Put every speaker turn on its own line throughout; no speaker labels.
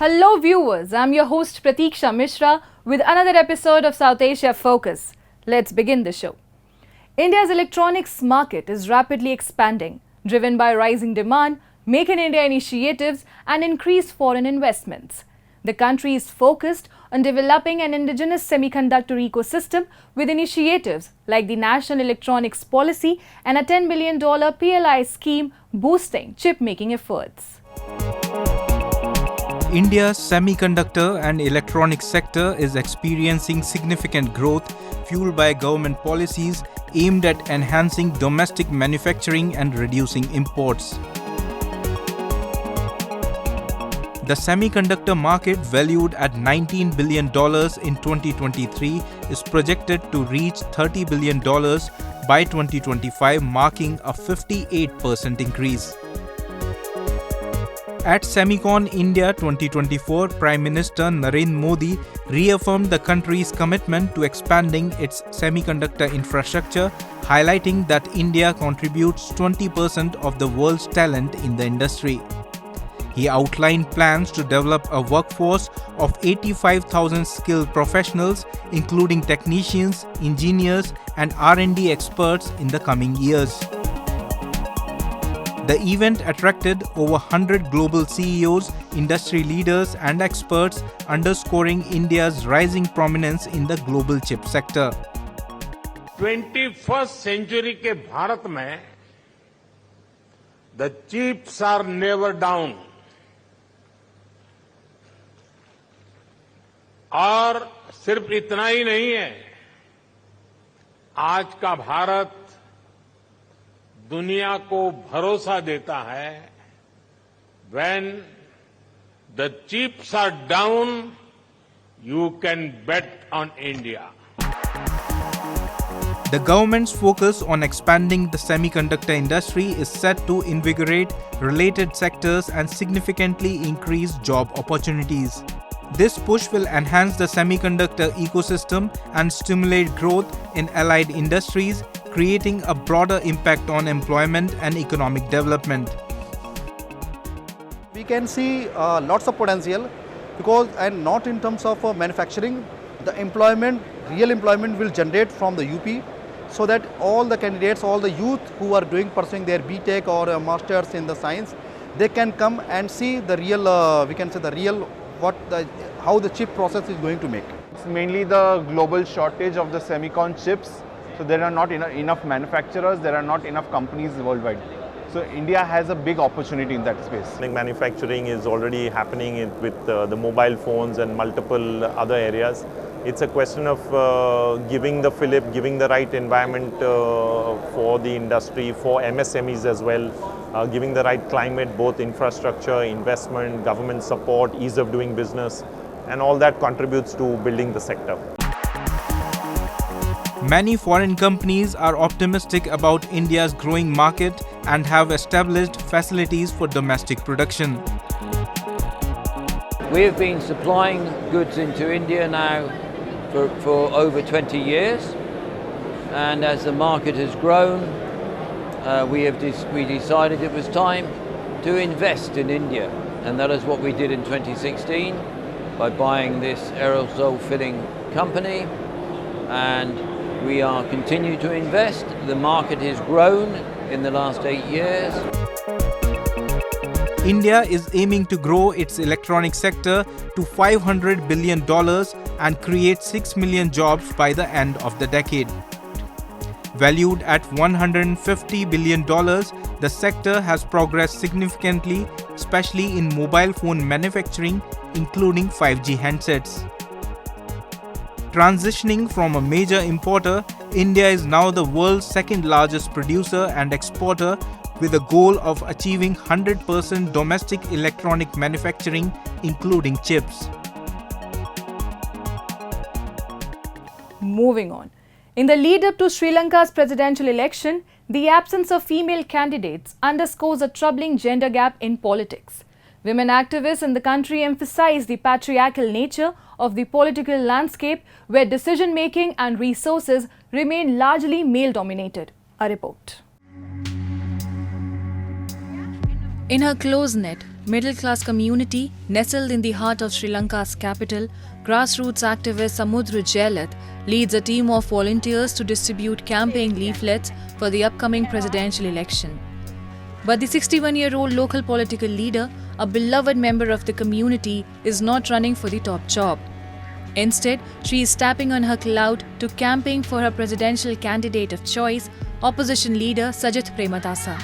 Hello viewers, I'm your host Pratiksha Mishra with another episode of South Asia Focus. Let's begin the show. India's electronics market is rapidly expanding, driven by rising demand, Make in India initiatives and increased foreign investments. The country is focused on developing an indigenous semiconductor ecosystem with initiatives like the National Electronics Policy and a $10 billion PLI scheme boosting chip-making efforts.
India's semiconductor and electronics sector is experiencing significant growth fueled by government policies aimed at enhancing domestic manufacturing and reducing imports. The semiconductor market, valued at $19 billion in 2023, is projected to reach $30 billion by 2025, marking a 58% increase. At Semicon India 2024, Prime Minister Narendra Modi reaffirmed the country's commitment to expanding its semiconductor infrastructure, highlighting that India contributes 20% of the world's talent in the industry. He outlined plans to develop a workforce of 85,000 skilled professionals, including technicians, engineers, and R&D experts in the coming years. The event attracted over 100 global CEOs, industry leaders, and experts, underscoring India's rising prominence in the global chip sector.
21st century के भारत में the chips are never down. और सिर्फ इतना ही नहीं है, आज का भारत दुनिया को भरोसा देता है, when the chips are down, you can bet on India.
The government's focus on expanding the semiconductor industry is set to invigorate related sectors and significantly increase job opportunities. This push will enhance the semiconductor ecosystem and stimulate growth in allied industries, creating a broader impact on employment and economic development.
We can see lots of potential because, and not in terms of manufacturing, the real employment will generate from the UP, so that all the candidates, all the youth who are pursuing their BTech or a masters in the science, they can come and see the real, how the chip process is going to make.
It's mainly the global shortage of the semicon chips. So there are not enough manufacturers, there are not enough companies worldwide. So India has a big opportunity in that space.
Manufacturing is already happening with the mobile phones and multiple other areas. It's a question of giving the fillip, giving the right environment for the industry, for MSMEs as well, giving the right climate, both infrastructure, investment, government support, ease of doing business, and all that contributes to building the sector.
Many foreign companies are optimistic about India's growing market and have established facilities for domestic production.
We have been supplying goods into India now for over 20 years, and as the market has grown, we decided it was time to invest in India, and that is what we did in 2016 by buying this aerosol filling company, and we are continue to invest. The market has grown in the last 8 years.
India is aiming to grow its electronics sector to $500 billion and create 6 million jobs by the end of the decade. Valued at $150 billion, the sector has progressed significantly, especially in mobile phone manufacturing, including 5G handsets. Transitioning from a major importer, India is now the world's second largest producer and exporter, with a goal of achieving 100% domestic electronic manufacturing, including chips.
Moving on. In the lead-up to Sri Lanka's presidential election, the absence of female candidates underscores a troubling gender gap in politics. Women activists in the country emphasize the patriarchal nature of the political landscape, where decision-making and resources remain largely male-dominated. A report.
In her close-knit,
middle-class community nestled in the heart of Sri Lanka's capital, grassroots activist Samudra Jayalath leads a team of volunteers to distribute campaign leaflets for the upcoming presidential election. But the 61-year-old local political leader, a beloved member of the community, is not running for the top job. Instead, she is tapping on her clout to campaign for her presidential candidate of choice, opposition leader Sajith Premadasa.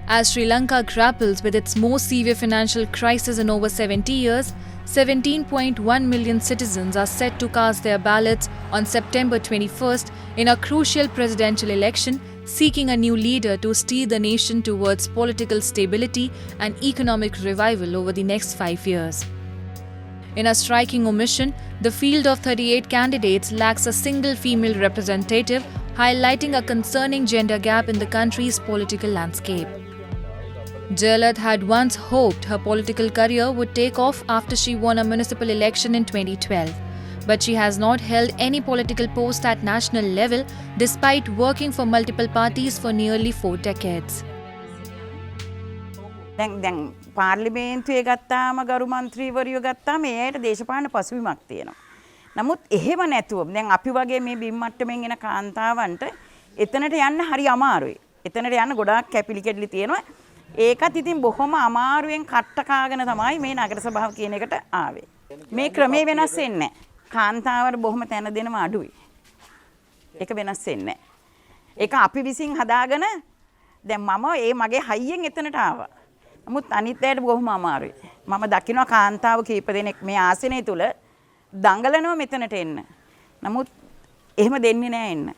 As Sri Lanka grapples with its most severe financial crisis in over 70 years, 17.1 million citizens are set to cast their ballots on September 21st in a crucial presidential election, seeking a new leader to steer the nation towards political stability and economic revival over the next 5 years. In a striking omission, the field of 38 candidates lacks a single female representative, highlighting a concerning gender gap in the country's political landscape. Jayalath had once hoped her political career would take off after she won a municipal election in 2012. But she has not held any political post at national level despite working for multiple parties for nearly 4 decades.
දැන් පාර්ලිමේන්තුවේ ගත්තාම ගරු මන්ත්‍රීවරියෝ ගත්තාම ඒයට දේශපාලන පසුබිමක් තියෙනවා. නමුත් එහෙම නැතුව දැන් අපි වගේ මේ බිම් මට්ටමින් එන කාන්තාවන්ට එතනට යන්න හරි අමාරුයි. එතනට යන්න ගොඩාක් කැපිලි කෙඩලි තියෙනවා. ඒකත් ඉතින් බොහොම අමාරුවෙන් කට්ට කාගෙන තමයි මේ නගර සභාව කියන එකට ආවේ. මේ ක්‍රමේ වෙනස් වෙන්නේ නැහැ. කාන්තාවට බොහොම තැන දෙනම අඩුයි. ඒක වෙනස් වෙන්නේ නැහැ. ඒක අපි විසින් හදාගෙන දැන් මම ඒ මගේ හයියෙන් එතනට ආවා. නමුත් අනිත් අයට බොහොම අමාරුයි. මම දකිනවා කාන්තාව කීප දෙනෙක් මේ ආසනය තුල දඟලනවා මෙතනට එන්න. නමුත් එහෙම දෙන්නේ නැහැ එන්න.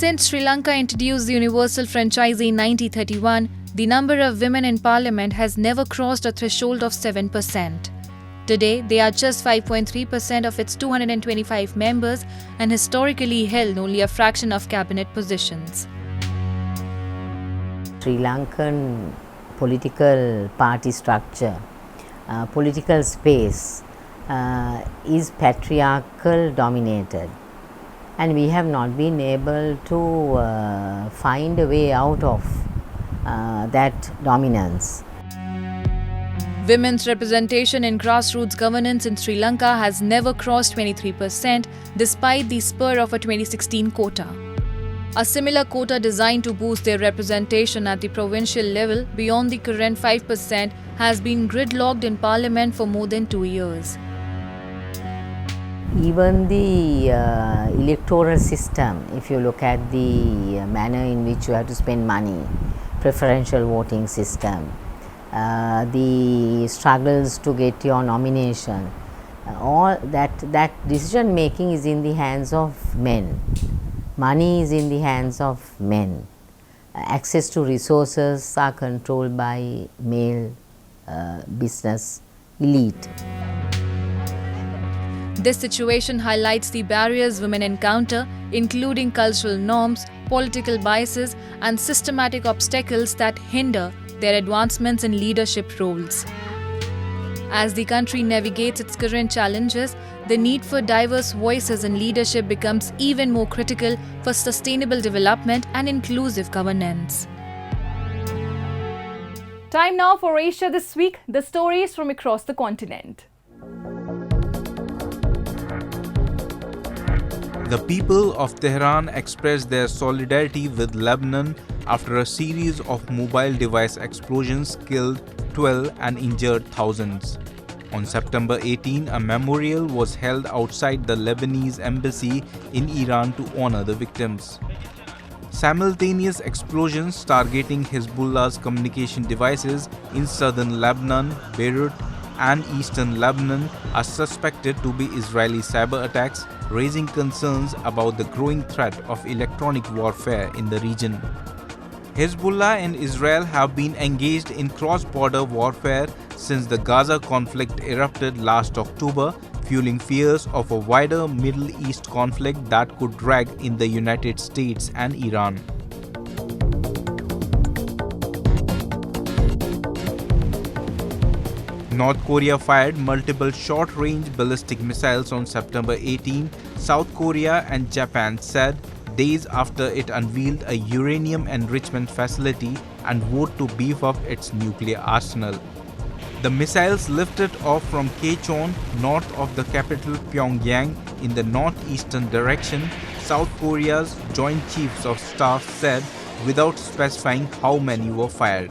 Since Sri Lanka introduced the universal franchise in 1931, the number of women in parliament has never crossed a threshold of 7%. Today, they are just 5.3% of its 225 members and historically held only a fraction of cabinet positions.
Sri Lankan political party structure, political space is patriarchal dominated, and we have not been able to find a way out of that dominance.
Women's representation in grassroots governance in Sri Lanka has never crossed 23% despite the spur of a 2016 quota. A similar quota designed to boost their representation at the provincial level beyond the current 5% has been gridlocked in parliament for more than 2 years.
Even the electoral system, if you look at the manner in which you have to spend money, preferential voting system, the struggles to get your nomination, all that decision making is in the hands of men. Money is in the hands of men. Access to resources are controlled by male business elite.
This situation highlights the barriers women encounter, including cultural norms, political biases, and systematic obstacles that hinder their advancements in leadership roles. As the country navigates its current challenges, the need for diverse voices in leadership becomes even more critical for sustainable development and inclusive governance.
Time now for Asia This Week, the stories from across the continent.
The people of Tehran expressed their solidarity with Lebanon after a series of mobile device explosions killed 12 and injured thousands. On September 18, a memorial was held outside the Lebanese embassy in Iran to honor the victims. Simultaneous explosions targeting Hezbollah's communication devices in southern Lebanon, Beirut, and eastern Lebanon are suspected to be Israeli cyber attacks, raising concerns about the growing threat of electronic warfare in the region. Hezbollah and Israel have been engaged in cross-border warfare since the Gaza conflict erupted last October, fueling fears of a wider Middle East conflict that could drag in the United States and Iran. North Korea fired multiple short-range ballistic missiles on September 18, South Korea and Japan said, days after it unveiled a uranium enrichment facility and vote to beef up its nuclear arsenal. The missiles lifted off from Kechon, north of the capital Pyongyang, in the northeastern direction, South Korea's Joint Chiefs of Staff said, without specifying how many were fired.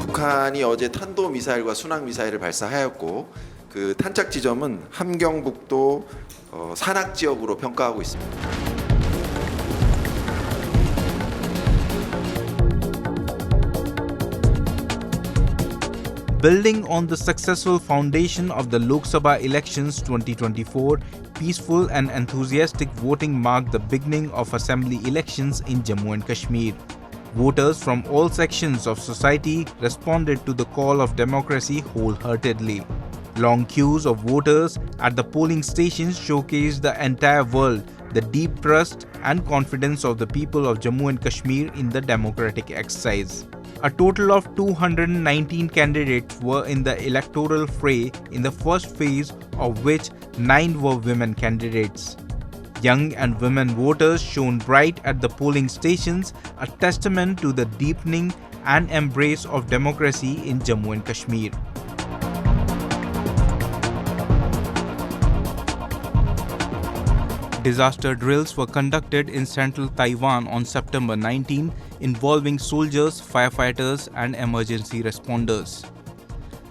북한이 어제 탄도미사일과 순항미사일을 발사하였고 그 탄착 지점은 함경북도 산악 지역으로 평가하고 있습니다.
Building on the successful foundation of the Lok Sabha elections 2024, peaceful and enthusiastic voting marked the beginning of assembly elections in Jammu and Kashmir. Voters from all sections of society responded to the call of democracy wholeheartedly. Long queues of voters at the polling stations showcased the entire world the deep trust and confidence of the people of Jammu and Kashmir in the democratic exercise. A total of 219 candidates were in the electoral fray in the first phase, of which 9 were women candidates. Young and women voters shone bright at the polling stations, a testament to the deepening and embrace of democracy in Jammu and Kashmir. Disaster drills were conducted in central Taiwan on September 19, involving soldiers, firefighters, and emergency responders.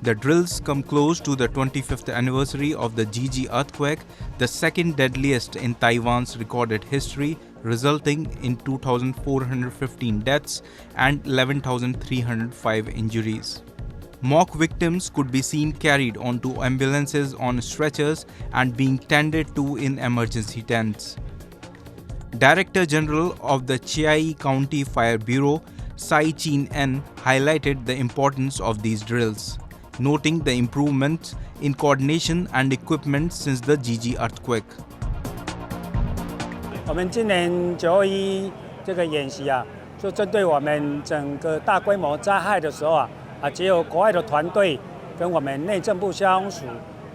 The drills come close to the 25th anniversary of the Gigi earthquake, the second deadliest in Taiwan's recorded history, resulting in 2,415 deaths and 11,305 injuries. Mock victims could be seen carried onto ambulances on stretchers and being tended to in emergency tents. Director General of the Chiayi County Fire Bureau, Sai Chin-en, highlighted the importance of these drills, noting the improvements in coordination and equipment since the Gigi earthquake.
我们今年921这个演习啊，就针对我们整个大规模灾害的时候结合国外的团队跟我们内政部消防署，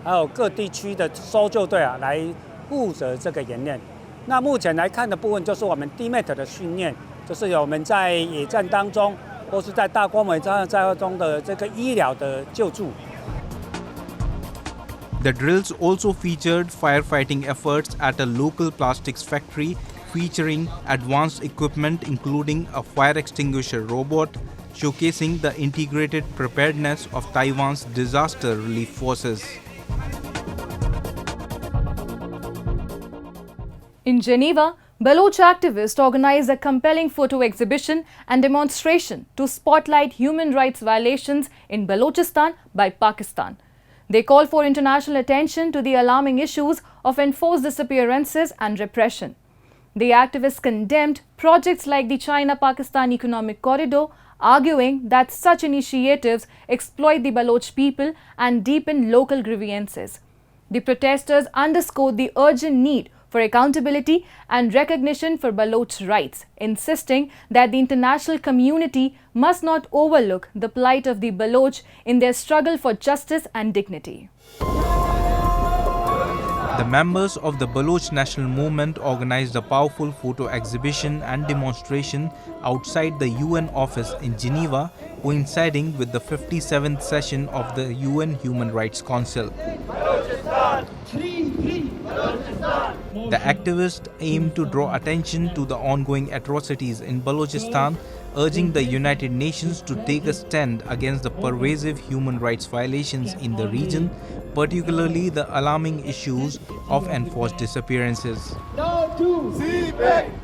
还有各地区的搜救队来负责这个演练。那目前来看的部分，就是我们 DMAT 的训练，就是有我们在野战当中，或是在大规模灾害中的这个医疗的救助。
The drills also featured firefighting efforts at a local plastics factory, featuring advanced equipment including a fire extinguisher robot, showcasing the integrated preparedness of Taiwan's disaster relief forces.
In Geneva, Baloch activists organized a compelling photo exhibition and demonstration to spotlight human rights violations in Balochistan by Pakistan. They call for international attention to the alarming issues of enforced disappearances and repression. The activists condemned projects like the China-Pakistan Economic Corridor, arguing that such initiatives exploit the Baloch people and deepen local grievances. The protesters underscored the urgent need for accountability and recognition for Baloch rights, insisting that the international community must not overlook the plight of the Baloch in their struggle for justice and dignity.
The members of the Baloch National Movement organized a powerful photo exhibition and demonstration outside the UN office in Geneva, coinciding with the 57th session of the UN Human Rights Council. The activists aimed to draw attention to the ongoing atrocities in Balochistan, urging the United Nations to take a stand against the pervasive human rights violations in the region, particularly the alarming issues of enforced disappearances.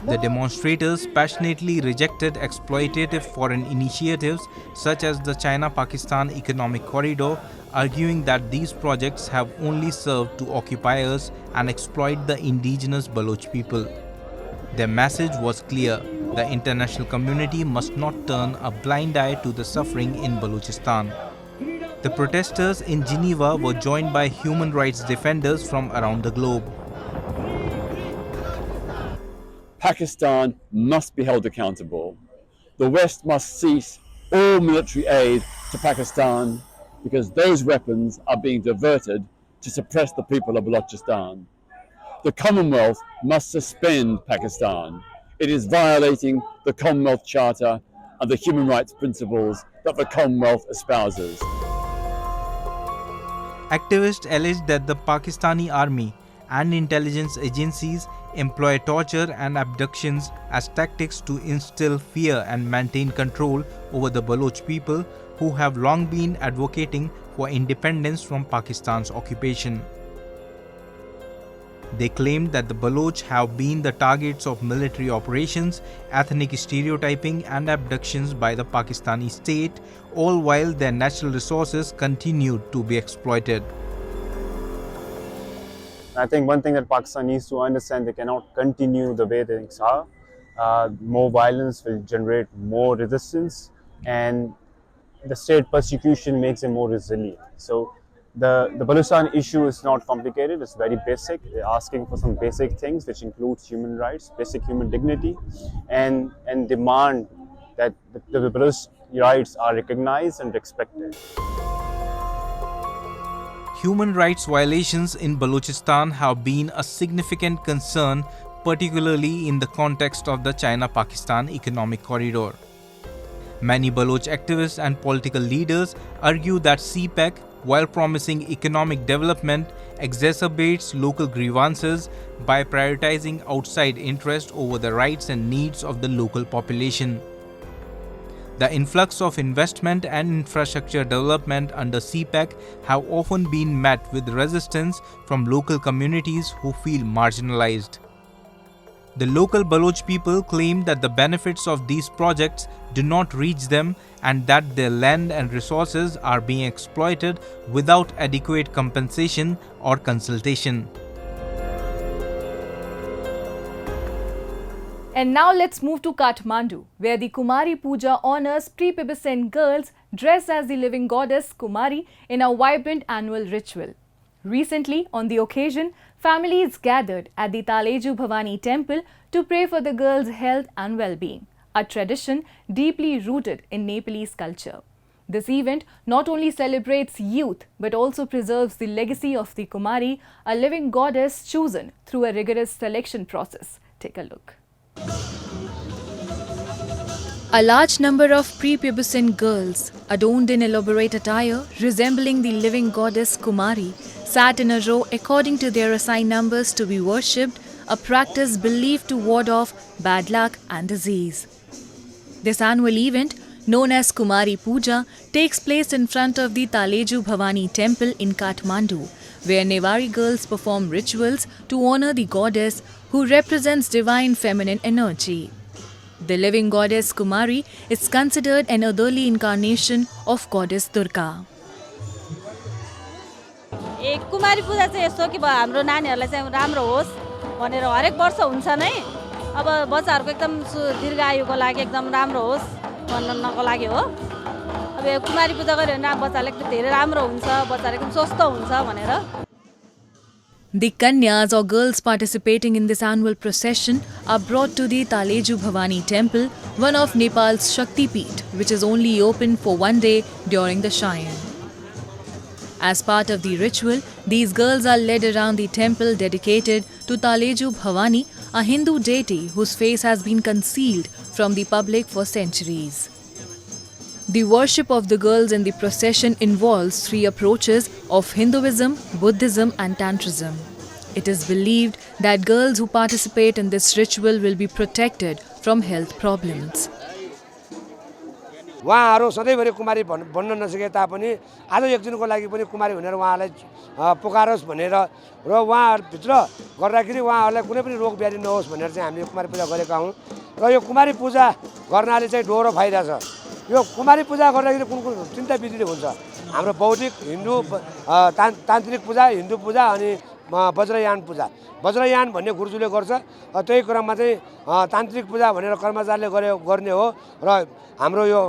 The demonstrators passionately rejected exploitative foreign initiatives such as the China-Pakistan Economic Corridor, arguing that these projects have only served to occupiers and exploit the indigenous Baloch people. Their message was clear: the international community must not turn a blind eye to the suffering in Balochistan. The protesters in Geneva were joined by human rights defenders from around the globe.
Pakistan must be held accountable. The West must cease all military aid to Pakistan because those weapons are being diverted to suppress the people of Balochistan. The Commonwealth must suspend Pakistan it is violating the Commonwealth Charter and the human rights principles that the Commonwealth espouses.
Activists alleged that the Pakistani army and intelligence agencies employ torture and abductions as tactics to instill fear and maintain control over the Baloch people who have long been advocating for independence from Pakistan's occupation. They claimed that the Baloch have been the targets of military operations, ethnic stereotyping and abductions by the Pakistani state, all while their natural resources continued to be exploited.
I think one thing that Pakistan needs to understand, they cannot continue the way things are. More violence will generate more resistance, and the state persecution makes them more resilient. So the Balochistan issue is not complicated, it's very basic. They're asking for some basic things, which includes human rights, basic human dignity, and demand that the Baloch rights are recognized and respected.
Human rights violations in Balochistan have been a significant concern, particularly in the context of the China-Pakistan economic corridor. Many Baloch activists and political leaders argue that CPEC, while promising economic development, exacerbates local grievances by prioritizing outside interest over the rights and needs of the local population. The influx of investment and infrastructure development under CPEC have often been met with resistance from local communities who feel marginalized. The local Baloch people claim that the benefits of these projects do not reach them and that their land and resources are being exploited without adequate compensation or consultation.
And now let's move to Kathmandu, where the Kumari Puja honors prepubescent girls dressed as the living goddess Kumari in a vibrant annual ritual. Recently, on the occasion, families gathered at the Taleju Bhavani temple to pray for the girls' health and well-being, a tradition deeply rooted in Nepalese culture. This event not only celebrates youth but also preserves the legacy of the Kumari, a living goddess chosen through a rigorous selection process. Take a look. A large number of prepubescent girls, adorned in elaborate attire resembling the living goddess Kumari, sat in a row according to their assigned numbers to be worshipped, a practice believed to ward off bad luck and disease. This annual event, known as Kumari Puja, takes place in front of the Taleju Bhavani temple in Kathmandu, where Newari girls perform rituals to honor the goddess who represents divine feminine energy. The living goddess Kumari is considered an otherly incarnation of goddess Durga.
कुमारी पूजा चाहिँ यस्तो कि हाम्रो नानीहरुलाई चाहिँ राम्रो होस् भनेर हरेक वर्ष हुन्छ नै अब बच्चाहरुको एकदम दीर्घायुको लागि एकदम राम्रो होस् भन्नको लागि हो अब यो कुमारी पूजा गर्यो भने बच्चाले एकदम धेरै राम्रो हुन्छ बच्चाले एकदम स्वस्थ हुन्छ भनेर
The Kanyas or girls participating in this annual procession are brought to the Taleju Bhavani temple, one of Nepal's Shakti Peeth, which is only open for one day during the Shayan. As part of the ritual, these girls are led around the temple dedicated to Taleju Bhavani, a Hindu deity whose face has been concealed from the public for centuries. The worship of the girls in the procession involves three approaches of Hinduism, Buddhism and Tantrism. It is believed that girls who participate in this ritual will be protected from health problems.
उहाँहरु सधैँभरि कुमारी बन्न नसके तापनि आज एक दिनको लागि पनि कुमारी भनेर उहाँलाई पुकारोस् भनेर र उहाँहरु भित्र गर्दाखेरि उहाँहरुलाई कुनै पनि रोग व्याधि नहोस् भनेर चाहिँ हामीले कुमारी पूजा गरेका हौं र यो कुमारी पूजा गर्नाले चाहिँ डोरो फाइदा छ यो कुमारी पूजा गर्दाखेरि कुन कुन चिन्ता विधिले हुन्छ हाम्रो बौद्धिक हिन्दू तान्त्रिक पूजा हिन्दू पूजा अनि वज्रयान पूजा वज्रयान भन्ने गुरुजुले गर्छ त्यही क्रममा चाहिँ तान्त्रिक पूजा भनेर कर्मचारीले गर्ने हो र हाम्रो यो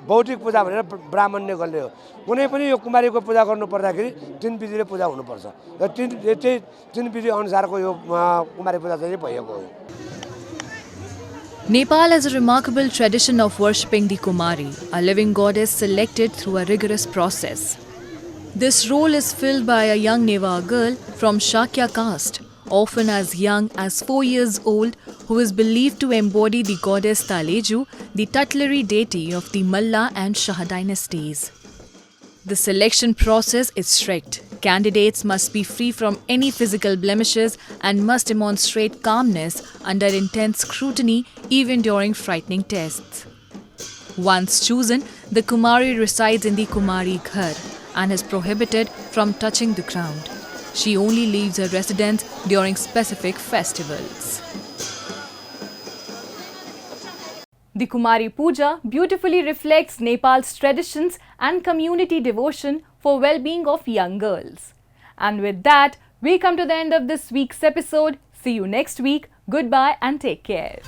बौद्धिक पूजा भनेर ब्राह्मणले गर्ने हो कुनै पनि यो कुमारीको पूजा गर्नु पर्दाखेरि तीन विधिले पूजा हुनुपर्छ र तीन विधि अनुसारको यो कुमारी पूजा चाहिँ भएको हो
Nepal has a remarkable tradition of worshipping the Kumari, a living goddess selected through a rigorous process. This role is filled by a young Neva girl from Shakya caste, often as young as 4 years old, who is believed to embody the goddess Taleju, the tutelary deity of the Malla and Shah dynasties. The selection process is strict. Candidates must be free from any physical blemishes and must demonstrate calmness under intense scrutiny even during frightening tests. Once chosen, the Kumari resides in the Kumari Ghar and is prohibited from touching the ground. She only leaves her residence during specific festivals. The Kumari Puja beautifully reflects Nepal's traditions and community devotion for well-being of young girls. And with that, we come to the end of this week's episode. See you next week. Goodbye and take care.